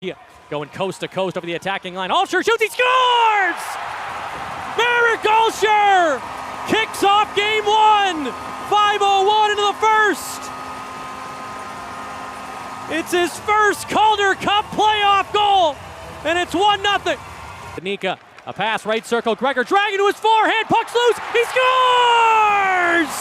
Yeah, going coast to coast over the attacking line. Alsher shoots, he scores! Merrick Alsher kicks off game one. 5:01 into the first. It's his first Calder Cup playoff goal, and it's 1-0. Danica, a pass, right circle. Gregor dragging to his forehand, puck's loose, he scores!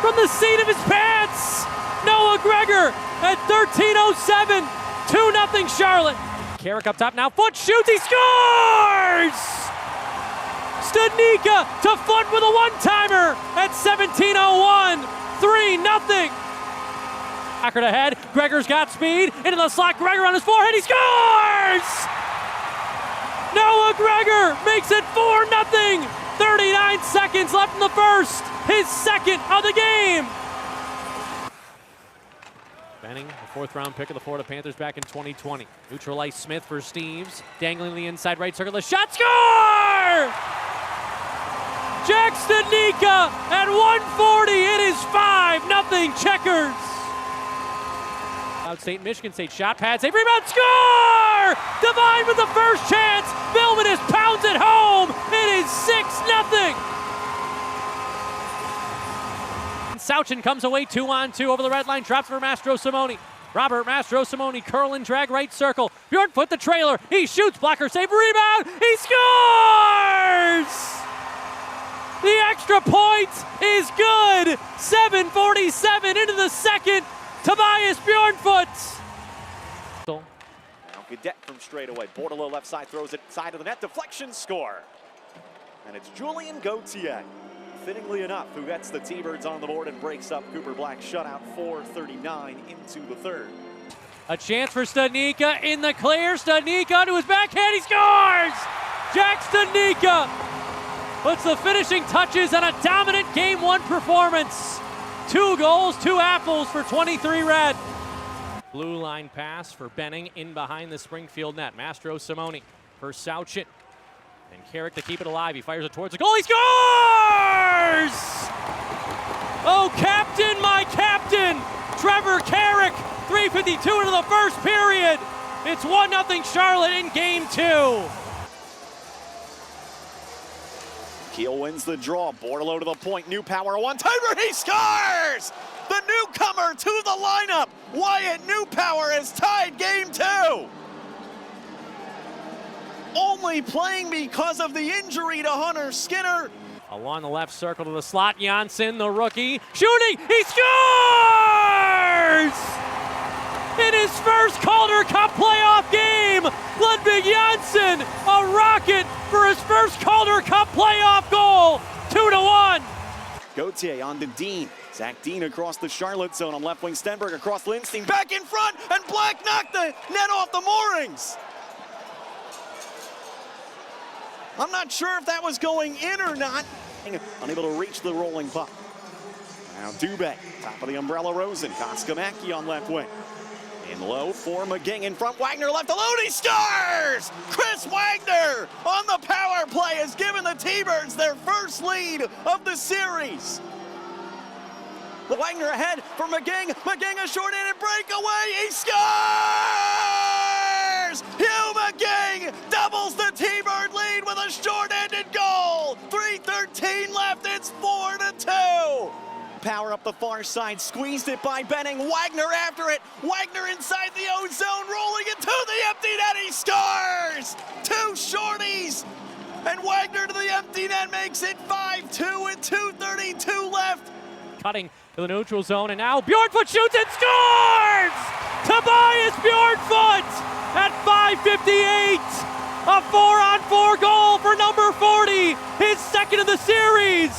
From the seat of his pants, Noah Gregor at 13:07. 2-0 Charlotte. Carrick up top now, foot shoots, he scores! Danica to foot with a one-timer at 17:01. 3-0. Packard ahead, Gregor's got speed, into the slot, Gregor on his forehand, he scores! Noah Gregor makes it 4-0. 39 seconds left in the first, his second of the game. Benning, the fourth-round pick of the Florida Panthers back in 2020. Neutralized Smith for Steves, dangling the inside right circle. The shot, score! Jack Danica at 1:40. It is 5-0 Checkers. Out State, Michigan State, shot, pad, save, rebound, score! Devine with the first chance. Vilmanis pounds it home. It is 6-0. Sauchin comes away 2-on-2 over the red line, drops for Mastrosimone. Robert Mastrosimone, curl and drag right circle. Bjornfoot the trailer, he shoots, blocker save, rebound, he scores! The extra point is good. 7:47 into the second. Tobias Bjornfoot. Now Gaudette from straight away. Bordelot left side throws it side of the net. Deflection, score. And it's Julien Gauthier, fittingly enough, who gets the T-Birds on the board and breaks up Cooper Black's shutout. 4:39 into the third. A chance for Danica in the clear. Danica to his backhand, he scores! Jack Danica puts the finishing touches on a dominant Game 1 performance. 2 goals, 2 apples for 23 Red. Blue line pass for Benning in behind the Springfield net. Mastrosimone for Sauchin. And Carrick to keep it alive. He fires it towards the goal. He scores! Oh, captain, my captain, Trevor Carrick. 3:52 into the first period. It's 1-0 Charlotte in game 2. Kiel wins the draw. Bordelot to the point. New power. One-timer. He scores! The newcomer to the lineup. Wyatt Newpower has tied game 2. Only playing because of the injury to Hunter Skinner. Along the left circle to the slot. Janssen, the rookie, shooting. He scores! In his first Calder Cup playoff game, Ludwig Janssen, a rocket for his first Calder Cup playoff goal, 2-1. Gauthier on to Dean. Zach Dean across the Charlotte zone on left wing. Stenberg across Lindstein, back in front, and Black knocked the net off the moorings. I'm not sure if that was going in or not. Unable to reach the rolling puck. Now Dubé, top of the umbrella Rosen. Koskamaki on left wing. In low for McGing in front. Wagner left alone. He scores! Chris Wagner on the power play has given the T-Birds their first lead of the series. Wagner ahead for McGing. McGing a short-handed breakaway. He scores! Hugh McGing doubles the T-Bird lead with a short-handed goal. 3:13 left. It's 4-2. Power up the far side, squeezed it by Benning. Wagner after it. Wagner inside the O zone, rolling it to the empty net. He scores! 2 shorties, and Wagner to the empty net makes it 5-2 with 2:32 left. Cutting to the neutral zone, and now Bjornfoot shoots and scores! Tobias Bjornfoot at 5:58. A 4-on-4 goal for number 40, his second of the series.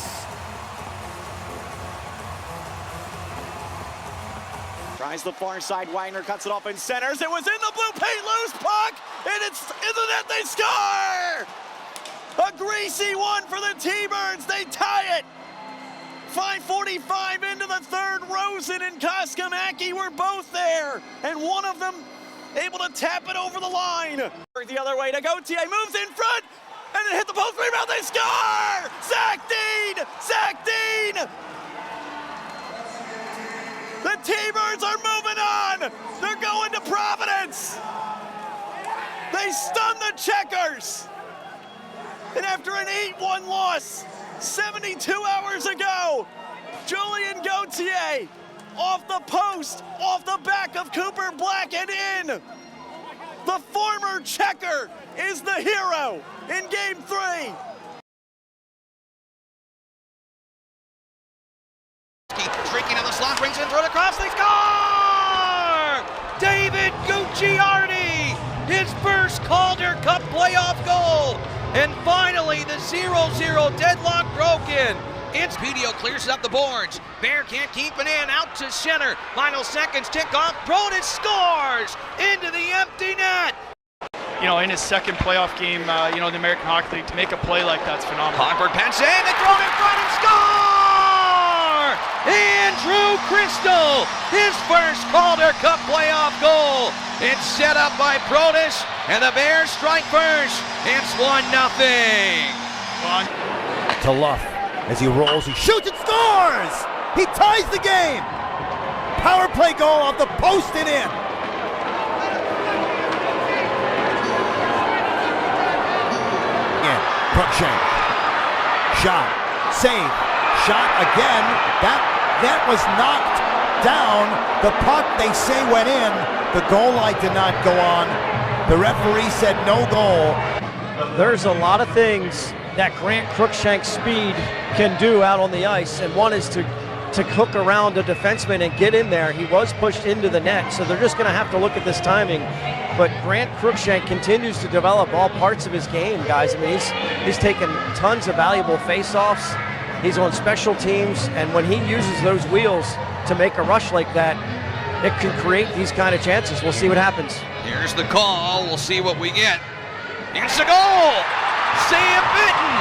Tries the far side, Wagner cuts it off and centers. It was in the blue paint, loose puck, and it's in the net, they score! A greasy one for the T-Birds, they tie it. 5:45 into the third, Rosen and Koskamaki were both there, and one of them able to tap it over the line. The other way to Gauthier, moves in front, and it hit the post, rebound, they score! Zach Dean! Zach Dean! The The T-Birds are moving on. They're going to Providence. They stun the Checkers. And after an 8-1 loss 72 hours ago, Julian Gauthier off the post, off the back of Cooper Black and in. The former Checker is the hero in Game 3. Streaking in the slot, brings it through the cross, they score! David Gucciardi, his first Calder Cup playoff goal. And finally, the 0-0 deadlock broken. It's Pedio clears up the boards. Bear can't keep it in, out to center. Final seconds tick off, Brodus scores into the empty net. You know, in his second playoff game, in the American Hockey League, to make a play like that's phenomenal. Hogberg pens in, they throw it in front and score! Andrew Crystal, his first Calder Cup playoff goal. It's set up by Brodus, and the Bears strike first. It's 1-0. To Luff, as he rolls, he shoots and scores! He ties the game! Power play goal off the post and in. Again, Cruikshank. Shot, save, shot again. That was knocked down. The puck, they say, went in. The goal line did not go on. The referee said no goal. There's a lot of things that Grant Cruikshank's speed can do out on the ice, and one is to hook around a defenseman and get in there. He was pushed into the net, so they're just going to have to look at this timing. But Grant Cruikshank continues to develop all parts of his game, guys. I mean, he's taken tons of valuable face-offs. He's on special teams, and when he uses those wheels to make a rush like that, it can create these kind of chances. We'll see what happens. Here's the call. We'll see what we get. It's a goal! Sam Bitten!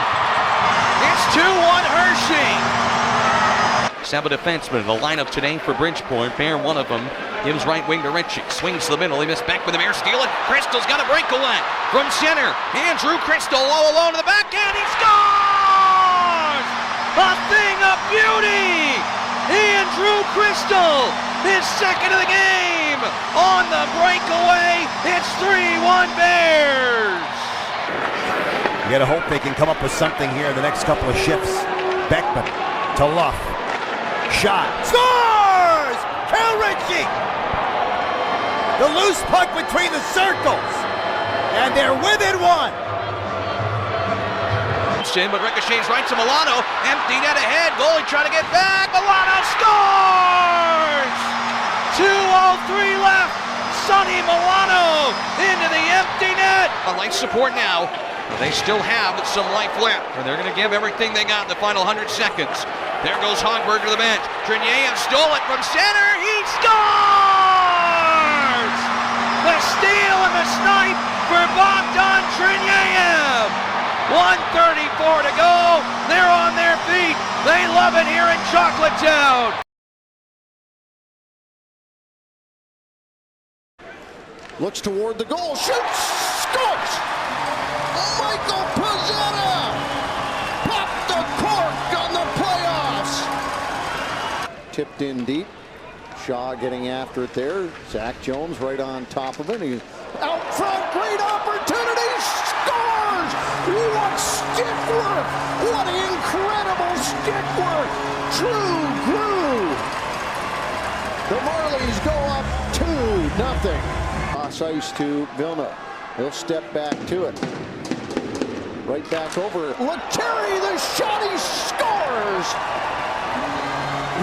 It's 2-1 Hershey! 7 defensemen in the lineup today for Bridgeport. Bear, one of them, gives right wing to Ritchie. Swings to the middle. He missed back with the Bear. Steal it. Crystal's got a breakaway from center. Andrew Crystal all alone to the backhand. He scores! A thing of beauty! Andrew Crystal, his second of the game, on the breakaway. It's 3-1 Bears. You gotta hope they can come up with something here in the next couple of shifts. Beckman to Luff. Shot. Scores! Cal Ritchie! The loose puck between the circles. And they're within one. But ricochets right to Milano. Empty net ahead. Goalie trying to get back. Milano scores! 2:03 left. Sonny Milano into the empty net. A life support now. But they still have some life left. And they're going to give everything they got in the final 100 seconds. There goes Hogberg to the bench. Trinyev stole it from center. He scores! The steal and the snipe for Bogdan Trinyev. 1:34 to go. They're on their feet. They love it here in Chocolatetown. Looks toward the goal. Shoots. Scores. Michael Pizzetta popped the cork on the playoffs. Tipped in deep. Shaw getting after it there. Zach Jones right on top of it. He's out front. Great opportunity. Scores! What stick work! What incredible stick work! True Grew. The Marlies go up 2-0. Cross ice to Vilna. He'll step back to it. Right back over. Lettieri, the shot, he scores!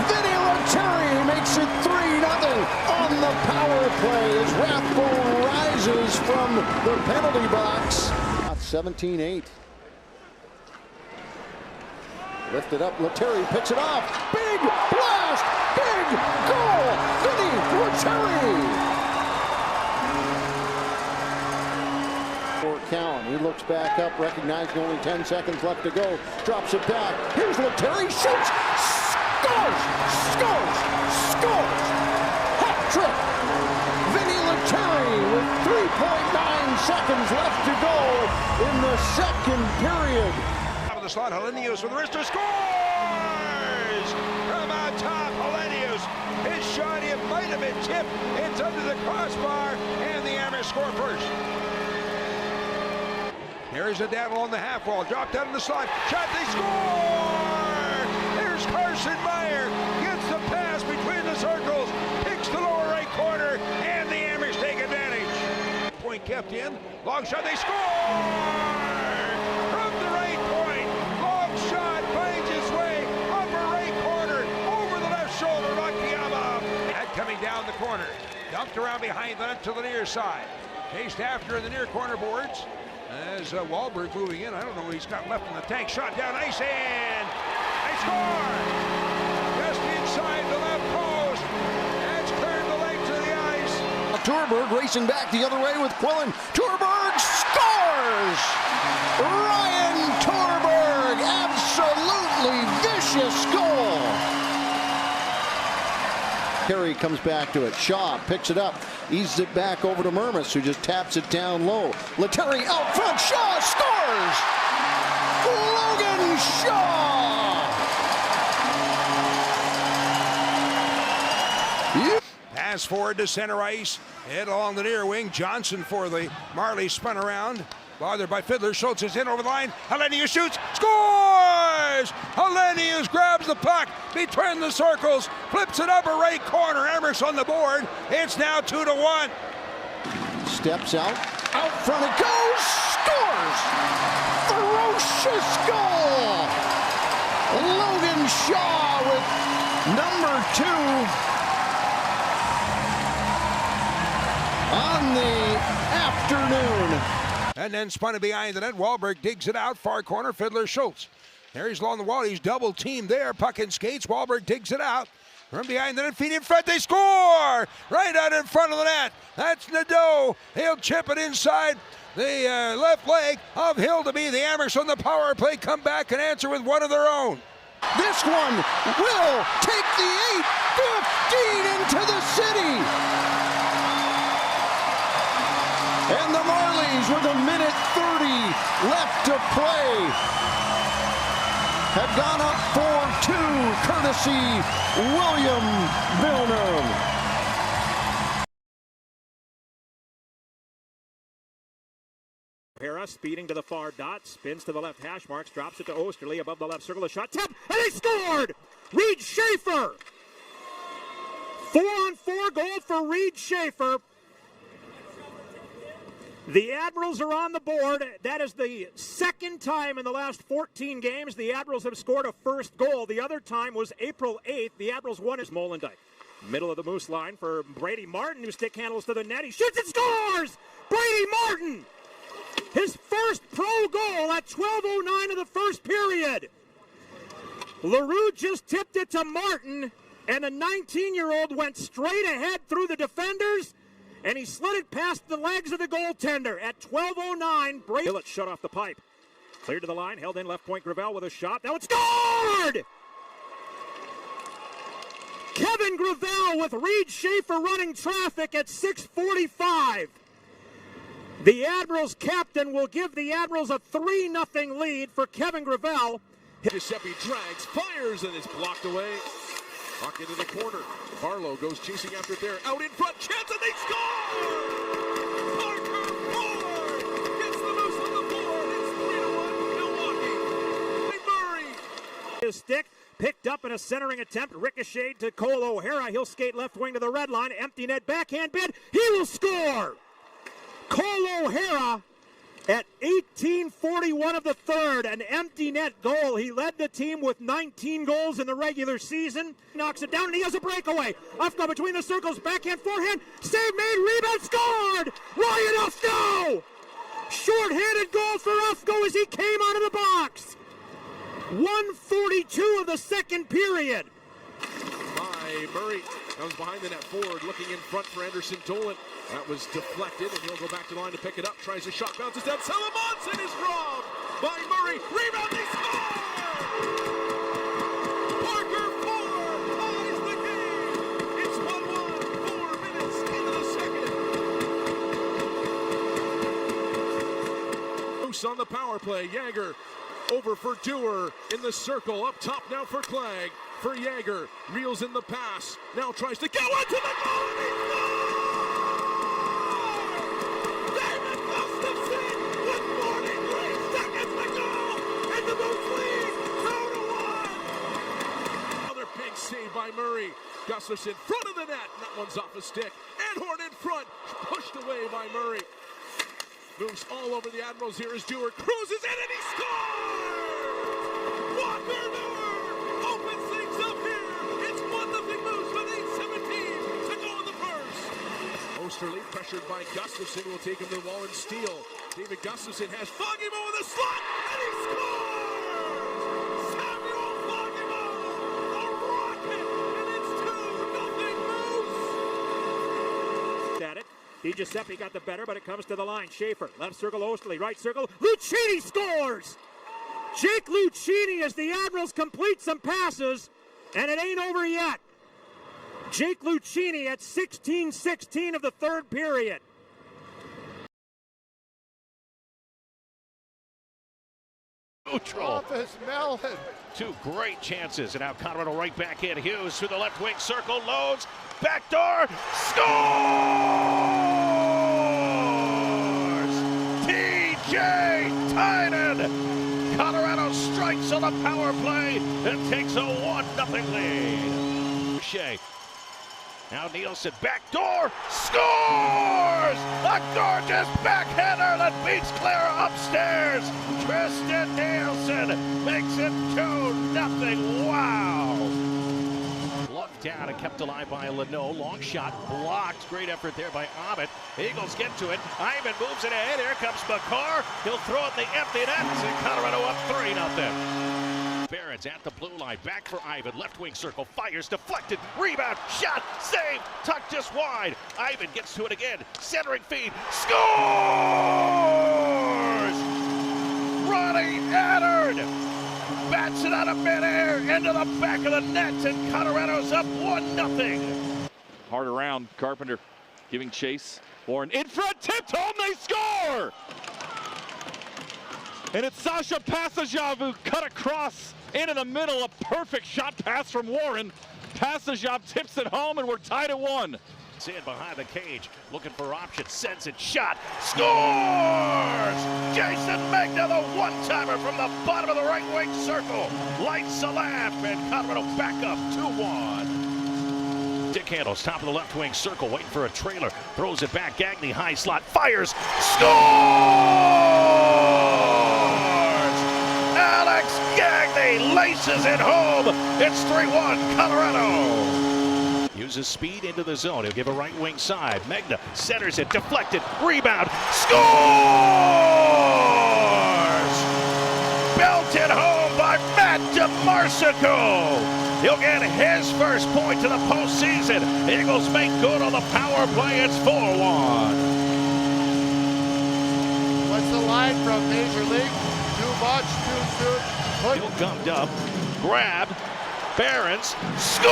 Vinny Lettieri makes it 3-0 on the power play as Rathbone rises from the penalty box. 17-8. Lifted up, Lettieri picks it off. Big blast! Big goal! Vinny Lettieri! For Cowan, he looks back up, recognizing only 10 seconds left to go. Drops it back. Here's Lettieri, shoots! Scores! Scores! Scores! Hat trick! Vinny Lettieri with 3.9 seconds left to go in the second period. Out of the slot, Helenius with the wrist, scores! From on top, Helenius. His shot might have been tipped. It's under the crossbar, and the Amherst score first. Here's a down along the half wall, dropped down in the slot, shot, they score! Here's Carson Meyer, gets the pass between the circles, picks the lower right corner, and the Amherst take advantage. Point kept in, long shot, they score! From the right point, long shot finds its way, upper right corner, over the left shoulder, Akiyama. That coming down the corner, dumped around behind the net to the near side. Chased after in the near corner boards. As Wahlberg moving in, I don't know what he's got left in the tank. Shot down ice and they score! Just inside the left post. That's cleared the length of the ice. Turberg racing back the other way with Quillen. Turberg scores! Ryan Turberg, absolutely vicious goal. Carey comes back to it. Shaw picks it up, eases it back over to Mermis, who just taps it down low. Lettieri out front. Shaw scores! Logan Shaw! Pass forward to center ice. Head along the near wing. Johnson for the Marlies spun around. Bothered by Fiddler. Schultz is in over the line. Helenius shoots. Scores! Helenius grabs the puck between the circles. Flips it upper right corner. Amherst on the board. It's now 2-1. Steps out. Out front it goes. Scores! Ferocious goal! Logan Shaw with number 2 on the afternoon. And then spun it behind the net. Wahlberg digs it out. Far corner. Fiddler Schultz. There he's along the wall. He's double teamed there. Puck and skates. Wahlberg digs it out. From behind the net. Feet in front. They score! Right out in front of the net. That's Nadeau. He'll chip it inside the left leg of Hildeby. The Amherst on the power play come back and answer with one of their own. This one will take the 8-15 into the city. And the Marlies with a minute 30 left to play have gone up 4-2, courtesy William Villeneuve. Hera speeding to the far dot, spins to the left hash marks, drops it to Osterley above the left circle, a shot, tap, and they scored! Reed Schaefer! 4-on-4 goal for Reed Schaefer. The Admirals are on the board. That is the second time in the last 14 games the Admirals have scored a first goal. The other time was April 8th. The Admirals won as Molendijk. Middle of the Moose line for Brady Martin, who stick handles to the net. He shoots and scores! Brady Martin! His first pro goal at 12:09 of the first period. LaRue just tipped it to Martin, and the 19-year-old went straight ahead through the defenders, and he slid it past the legs of the goaltender. At 12:09, Brady Hillett shut off the pipe. Cleared to the line, held in left point Gravel with a shot. That one scored! Kevin Gravel with Reed Schaefer running traffic at 6:45. The Admirals captain will give the Admirals a 3-0 lead for Kevin Gravel. Giuseppe drags, fires, and is blocked away. Puck into the corner. Barlow goes chasing after it there. Out in front, chance, and they score! Parker Ford gets the Moose on the board. It's 3-1 Milwaukee. Murray. His stick picked up in a centering attempt. Ricocheted to Cole O'Hara. He'll skate left wing to the red line. Empty net backhand bid. He will score! Cole O'Hara at 18:41 of the third, an empty net goal. He led the team with 19 goals in the regular season. Knocks it down, and he has a breakaway. Ufko between the circles, backhand, forehand, save made, rebound, scored! Ryan Ufko! Short-handed goal for Ufko as he came out of the box. 1:42 of the second period. By Murray, comes behind the net forward, looking in front for Anderson Dolan. That was deflected, and he'll go back to the line to pick it up. Tries a shot, bounces down. Salamonson is robbed by Murray. Rebound, they score! Parker Ford ties the game. It's 1-1, 4 minutes into the second. Moose on the power play. Jagger over for Dewar in the circle. Up top now for Clegg. for Yager. Reels in the pass. Now tries to go into the goal and he scores! David Gustafson with 43 seconds to go. And the Moose lead 2-1. Another big save by Murray. Gustafson front of the net. And that one's off a stick. Anhorn in front. Pushed away by Murray. Moves all over the Admirals. Here is Dewar. Cruises in and he scores! Walker Dewar opens things up here. It's 1-0 Moose with 8:17 to go in the first. Osterley pressured by Gustafson will take him to the wall and steal. David Gustafson has Foggymo in the slot and he scores! Samuel Foggymo, a rocket, and it's 2-0 Moose. At it. Di Giuseppe got the better, but it comes to the line. Schaefer, left circle, Osterley, right circle. Lucchini scores! Jake Lucchini as the Admirals complete some passes, and it ain't over yet. Jake Lucchini at 16-16 of the third period. Neutral. Office Mellon. Two great chances, and now Colorado right back in. Hughes through the left wing circle, loads, backdoor, scores! TJ Tynan! Colorado strikes on the power play and takes a 1-0 lead. Shea. Now Nielsen, backdoor, scores! A gorgeous backhander that beats Claire upstairs. Tristan Nielsen makes it 2-0. Wow! Lucked down and kept alive by Leno. Long shot, blocked. Great effort there by Ahmed. Eagles get to it. Ivan moves it ahead. Here comes McCarr. He'll throw it in the empty net. And Colorado up 3-0. Barrett's at the blue line, back for Ivan, left wing circle, fires, deflected, rebound, shot, save, tucked just wide. Ivan gets to it again, centering feed, scores! Ronnie Attard bats it out of midair into the back of the net, and Colorado's up 1-0. Hard around, Carpenter giving chase. Warren in front, tipped home, they score! And it's Sasha Passajov who cut across into the middle. A perfect shot pass from Warren. Passajov tips it home, and we're tied at 1. It's in behind the cage, looking for options, sends it, shot, scores! Jason Magna, the one-timer from the bottom of the right wing circle. Lights a lamp, and Colorado back up 2-1. Dick Handles, top of the left wing circle, waiting for a trailer, throws it back, Gagne, high slot, fires, scores! Alex Gagne laces it home. It's 3-1 Colorado. Uses speed into the zone. He'll give a right wing side. Magna centers it, deflected, rebound, scores! Belted home by Matt DeMarsico. He'll get his first point to the postseason. Eagles make good on the power play. It's 4-1. What's the line from Major League? Too much, too soon. Still gummed up, grabbed, Barons, scores!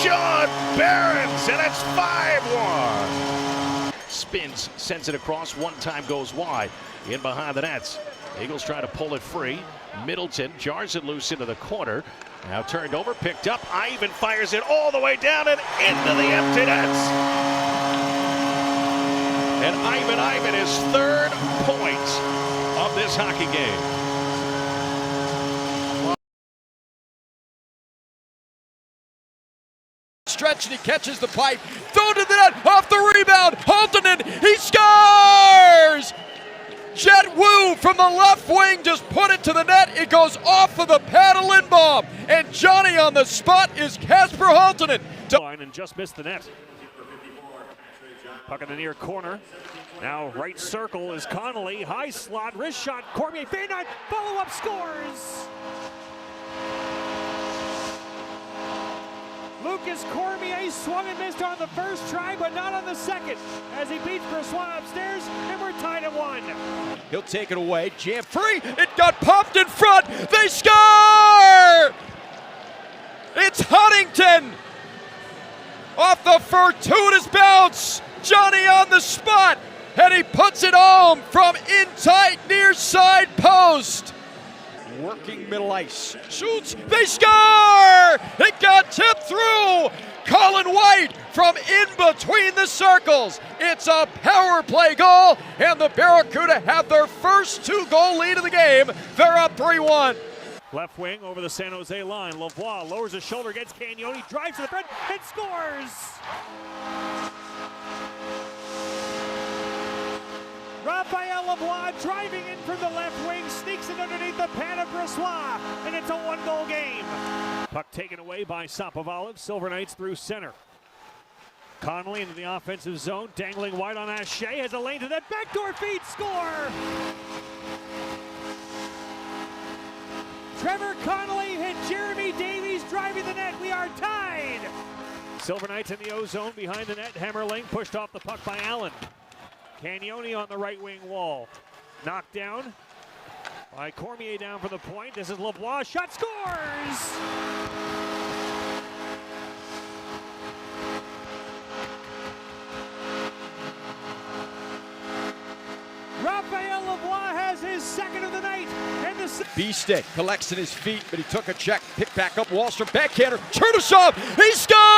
Sean Barons, and it's 5-1. Spins, sends it across, one time goes wide. In behind the nets. Eagles try to pull it free. Middleton jars it loose into the corner. Now turned over, picked up. Ivan fires it all the way down and into the empty nets. And Ivan his third point of this hockey game. Stretch and he catches the pipe. Thrown to the net, off the rebound. Haltonen, he scores! Jet Wu from the left wing just put it to the net. It goes off of the pad of Lindbaum. And Johnny on the spot is Casper Haltonen. Line and just missed the net. Puck in the near corner. Now right circle is Connolly. High slot, wrist shot. Cormier, fade not, follow-up scores. Lucas Cormier swung and missed on the first try, but not on the second, as he beats Bressois upstairs, and we're tied at 1. He'll take it away, jam free, it got popped in front, they score! It's Huntington! Off the fortuitous bounce, Johnny on the spot, and he puts it home from in tight near side post. working middle ice. Shoots, they score! It got tipped through! Colin White from in between the circles. It's a power play goal, and the Barracuda have their first 2-goal lead of the game. They're up 3-1. Left wing over the San Jose line. Lavoie lowers his shoulder, gets Cagnoni, drives to the front, and scores! Raphael Lavoie driving in from the left wing, sneaks it underneath the pad of Bressois, and it's a 1-goal game. Puck taken away by Sapovaliv. Silver Knights through center. Connolly into the offensive zone, dangling wide on Ashe, has a lane to that backdoor feed, score! Trevor Connolly hit Jeremy Davies driving the net. We are tied. Silver Knights in the O-zone behind the net. Hammerling pushed off the puck by Allen. Cagnoni on the right wing wall. Knocked down by Cormier down for the point. This is Lavoie. Shot, scores! Raphael Lavoie has his second of the night. And the Beasted collects in his feet, but he took a check. Picked back up Wallstrom, backhander, Chernisov, he scores!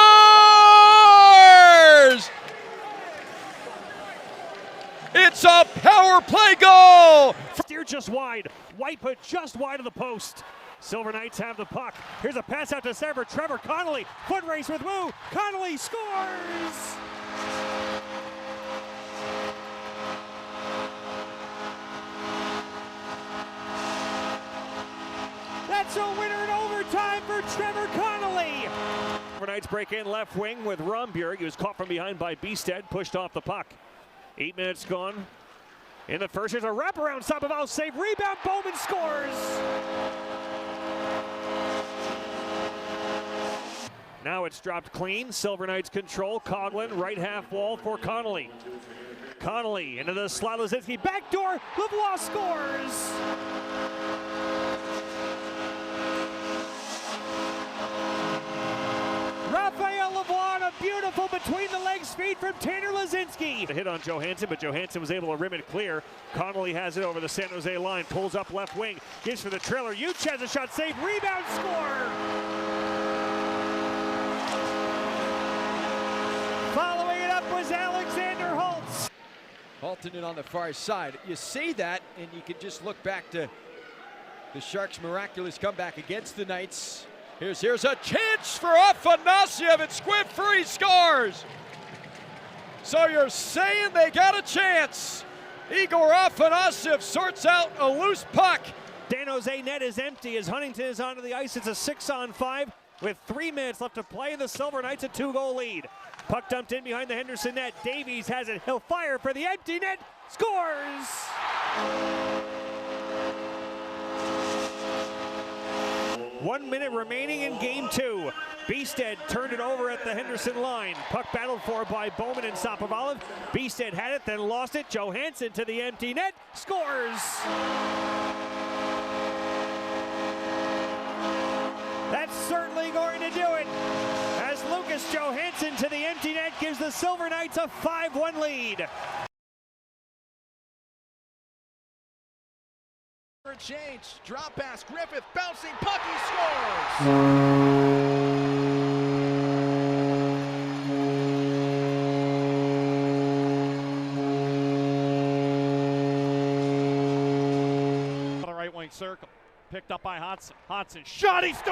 It's a power play goal! Steer just wide. White put just wide of the post. Silver Knights have the puck. Here's a pass out to center. Trevor Connolly. Foot race with Wu. Connolly scores! That's a winner in overtime for Trevor Connolly. Silver Knights break in left wing with Romberg. He was caught from behind by Beasted, pushed off the puck. 8 minutes gone. In the first, there's a wraparound Sapovaliv save. Rebound, Bowman scores. Now it's dropped clean. Silver Knights control. Coughlin, right half wall for Connolly. Connolly into the slot. Lazinski, backdoor. Lavoie scores. Raphael Lavoie on a beautiful between the legs feed from Tanner Lazinski. A hit on Johansson, but Johansson was able to rim it clear. Connolly has it over the San Jose line, pulls up left wing, gives for the trailer. Huge has a shot, save, rebound, score! Following it up was Alexander Holtz. Halton on the far side. You say that, and you can just look back to the Sharks' miraculous comeback against the Knights. Here's a chance for Afanasyev, and Squib Free scores. So you're saying they got a chance. Igor Afanasyev sorts out a loose puck. San Jose net is empty as Huntington is onto the ice. It's a 6-on-5 with 3 minutes left to play. The Silver Knights a 2-goal lead. Puck dumped in behind the Henderson net. Davies has it. He'll fire for the empty net. Scores! 1 minute remaining in game 2. Beasted turned it over at the Henderson line. Puck battled for by Bowman and Sapovaliv. Beasted had it, then lost it. Johansson to the empty net. Scores! That's certainly going to do it. As Lucas Johansson to the empty net gives the Silver Knights a 5-1 lead. Change, drop pass, Griffith bouncing, puck, he scores! The right wing circle, picked up by Hodson. Hodson, shot, he scores!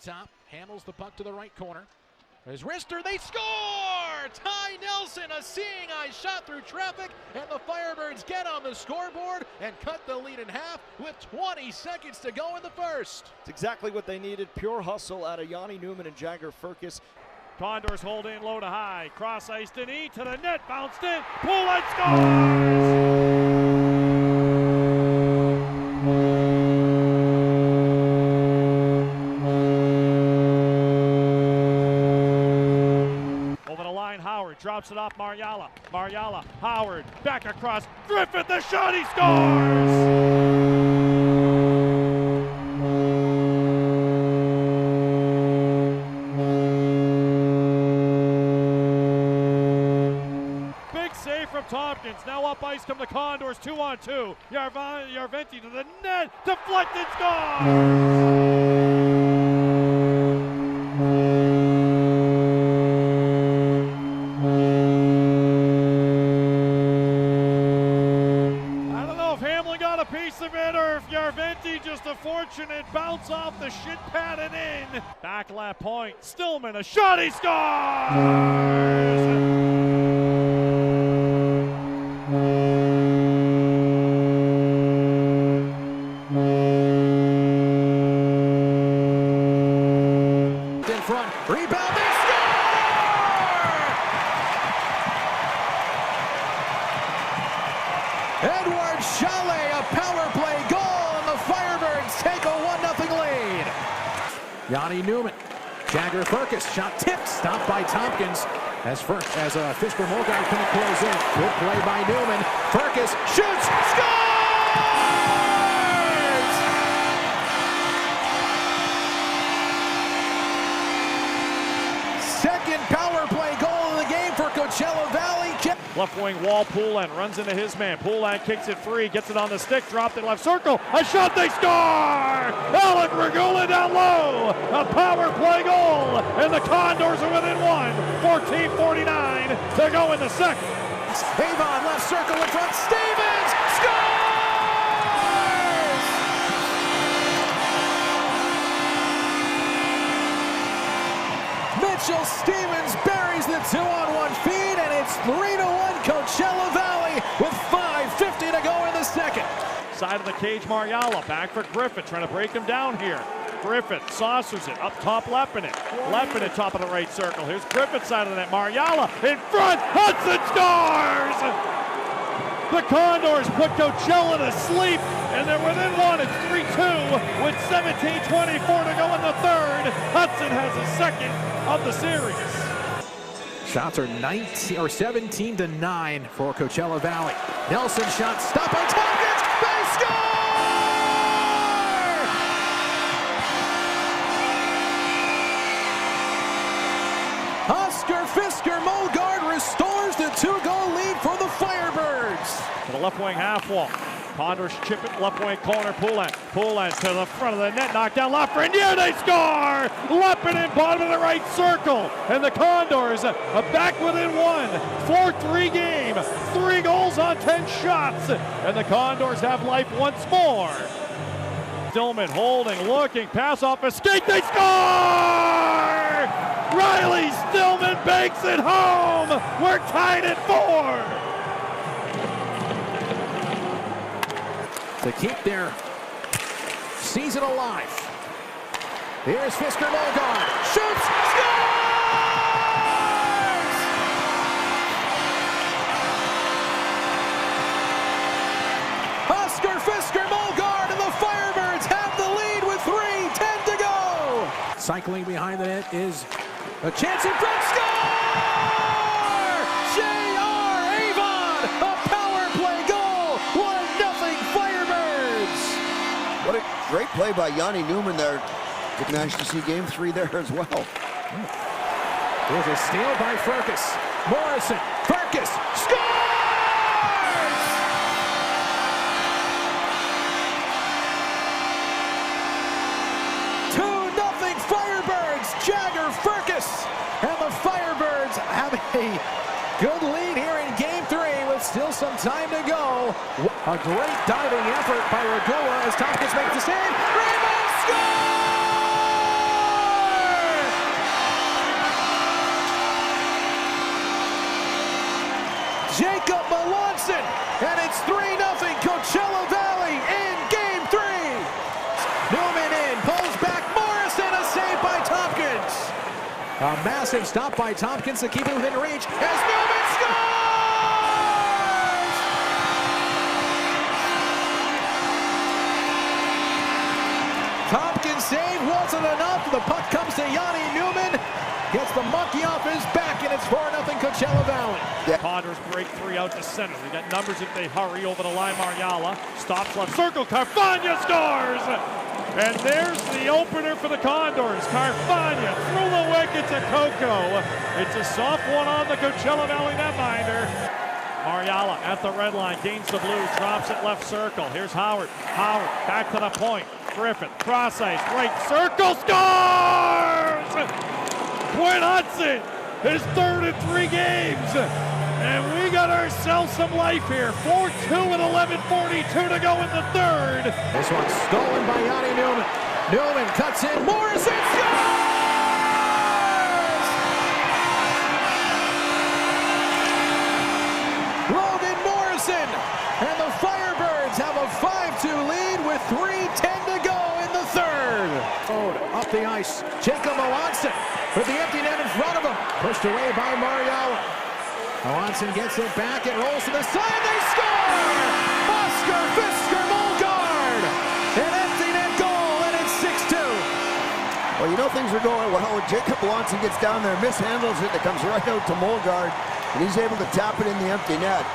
Top, handles the puck to the right corner. There's Rister, they score! Ty Nelson, a seeing eye shot through traffic, and the Firebirds get on the scoreboard and cut the lead in half with 20 seconds to go in the first. It's exactly what they needed. Pure hustle out of Yanni Newman and Jagger Firkus. Condors hold in low to high. Cross ice Denis to the net, bounced in. Poulet scores! Drops it off Mariala. Mariala, Howard, back across. Griffith, the shot, he scores! from Tompkins. Now up ice come the Condors, 2-on-2. Yarventi to the net, deflected, scores! Got a piece of it, or if Yarventi just a fortunate bounce off the shin pad and in. Back left point, Stillman, a shot, he scores! In front, rebound, they score! Edward Chalet, a power play goal, and the Firebirds take a 1-0 lead. Yanni Newman, Jagger Firkus, shot tipped, stopped by Tompkins. As Fisker Mogard couldn't close in. Good play by Newman. Firkus shoots, scores! Second power play goal of the game for Coachella Valley. Left wing wall, Poulin runs into his man. Poulin kicks it free, gets it on the stick, dropped it left circle. A shot, they score! Alec Regula down low. A power play goal, and the Condors are within one. 14:49 to go in the second. Avon left circle in front. Stevens scores! Mitchell Stevens buries the 2-on-1 feed, and it's 3-1 Coachella Valley with 5:50 to go in the second. Side of the cage, Mariala back for Griffith, trying to break him down here. Griffith saucers it up top, Leppinen. Leppinen top of the right circle. Here's Griffith side of the net. Mariala in front. Hudson scores! The Condors put Coachella to sleep, and they're within one. It's 3-2 with 17:24 to go in the third. Hudson has his second of the series. Shots are 17-9 for Coachella Valley. Nelson shot stopped by Tompkins. They score! Oscar Fisker Mogard restores the 2-goal lead for the Firebirds. To the left wing half wall. Condors chip it, left wing corner, Poulin. Poulin to the front of the net, knocked down Lafreniere, they score! Leppinen bottom of the right circle, and the Condors are back within one. 4-3 game, 3 goals on 10 shots, and the Condors have life once more. Stillman holding, looking, pass off a skate, they score! Riley Stillman banks it home! We're tied at 4! To keep their season alive. Here's Fisker Mogard. Shoots! Scores! Oscar Fisker Mogard and the Firebirds have the lead with 3:10 to go. Cycling behind the net is a chance in front. Score! J.R. Avon, a power play goal. 1-0 Firebirds. What a great play by Yanni Newman there. Did manage to see game 3 there as well. There's a steal by Firkus. Morrison, Firkus, scores! 2-0 Firebirds, Jagger Firkus. And the Firebirds have a good lead here in game 3 with still some time to go. A great diving effort by Regula as Tompkins makes the save. Rebound, score! Jacob Melanson, and it's 3-0 Coachella Valley in game 3. Newman in, pulls back Morrison, a save by Tompkins. A massive stop by Tompkins to keep it within reach as Newman scores! Tompkins' save wasn't enough. The puck comes to Yanni Newman. Gets the monkey off his back, and it's 4-0 Coachella Valley. Condors break 3 out to center. They got numbers if they hurry over the line. Mariala stops left circle. Carfagna scores! And there's the opener for the Condors. Carfagna through the wicket to Coco. It's a soft one on the Coachella Valley netminder. Mariala at the red line, gains the blue, drops it left circle. Here's Howard. Howard back to the point. Griffith, cross ice, right circle, scores! Quinn Hudson, his third in 3 games. And we got ourselves some life here. 4-2 with 11:42 to go in the third. This one's stolen by Yanni Newman. Newman cuts in, Morrison scores! Logan Morrison, and the Firebirds have a 5-2 lead with 3:10 to go in the third. Up the ice, Jacob Johansson with the empty net in front of him. Pushed away by Mariala. Johansson gets it back, it rolls to the side, they score! Oscar Fisker-Molgaard! An empty net goal, and it's 6-2. Well, you know things are going well when Jacob Johansson gets down there, mishandles it, it comes right out to Molgaard, and he's able to tap it in the empty net.